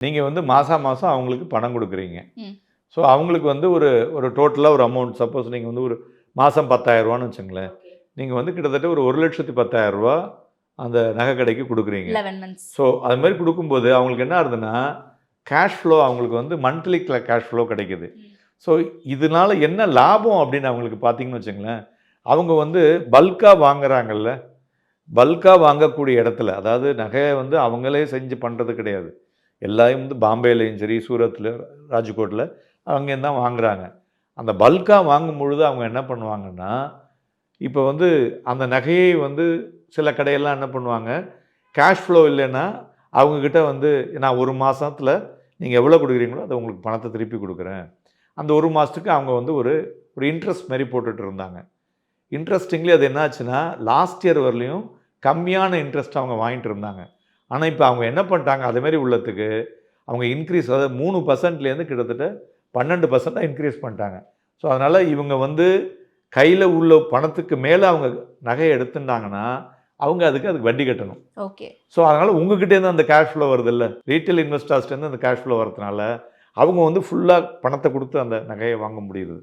நீங்கள் வந்து மாதம் மாதம் அவங்களுக்கு பணம் கொடுக்குறீங்க. ம். ஸோ அவங்களுக்கு வந்து ஒரு ஒரு டோட்டலாக ஒரு அமௌண்ட் சப்போஸ் நீங்கள் வந்து ஒரு மாதம் 10,000 வச்சுங்களேன். ஓகே. நீங்கள் வந்து கிட்டத்தட்ட ஒரு 1,10,000 அந்த நகை கடைக்கு கொடுக்குறீங்க. 11 மந்த்ஸ். ஸோ அது மாதிரி கொடுக்கும்போது அவங்களுக்கு என்ன ஆகுதுன்னா, கேஷ் ஃப்ளோ அவங்களுக்கு வந்து மந்த்லி கேஷ் ஃப்ளோ கிடைக்குது. ஸோ இதனால என்ன லாபம் அப்படின்னு அவங்களுக்கு பார்த்தீங்கன்னு வச்சுங்களேன், அவங்க வந்து பல்காக வாங்குறாங்கல்ல, பல்காக வாங்கக்கூடிய இடத்துல, அதாவது நகையை வந்து அவங்களே செஞ்சு பண்ணுறது கிடையாது. எல்லாரும் வந்து பாம்பேலையும் சரி, சூரத்தில், ராஜ்கோட்டில் அங்கேருந்து தான் வாங்குறாங்க. அந்த பல்காக வாங்கும் பொழுது அவங்க என்ன பண்ணுவாங்கன்னா, இப்போ வந்து அந்த நகையை வந்து சில கடையெல்லாம் என்ன பண்ணுவாங்க, கேஷ் ஃப்ளோ இல்லைன்னா அவங்கக்கிட்ட வந்து நான் 1 மாதத்தில் நீங்கள் எவ்வளோ கொடுக்குறீங்களோ அதை உங்களுக்கு பணத்தை திருப்பி கொடுக்குறேன். அந்த 1 மாதத்துக்கு அவங்க வந்து ஒரு ஒரு இன்ட்ரெஸ்ட் மாரி போட்டுட்டு இருந்தாங்க. இன்ட்ரெஸ்டிங்லி அது என்ன ஆச்சுன்னா, லாஸ்ட் இயர் வரலையும் கம்மியான இன்ட்ரெஸ்ட் அவங்க வாங்கிட்டு இருந்தாங்க. ஆனால் இப்போ அவங்க என்ன பண்ணிட்டாங்க, அதேமாரி உள்ளத்துக்கு அவங்க இன்க்ரீஸ், அதாவது 3%லேருந்து கிட்டத்தட்ட 12% இன்க்ரீஸ் பண்ணிட்டாங்க. ஸோ அதனால் இவங்க வந்து கையில் உள்ள பணத்துக்கு மேலே அவங்க நகையை எடுத்துட்டாங்கன்னா, அவங்க அதுக்கு வட்டி கட்டணும். ஓகே. ஸோ அதனால் உங்ககிட்டேருந்து அந்த கேஷ் ஃப்ளோ வருதுல்ல, ரீட்டெயில் இன்வெஸ்டர்ஸ்லேருந்து அந்த கேஷ் ஃப்ளோ வரதுனால அவங்க வந்து ஃபுல்லாக பணத்தை கொடுத்து அந்த நகையை வாங்க முடியுது.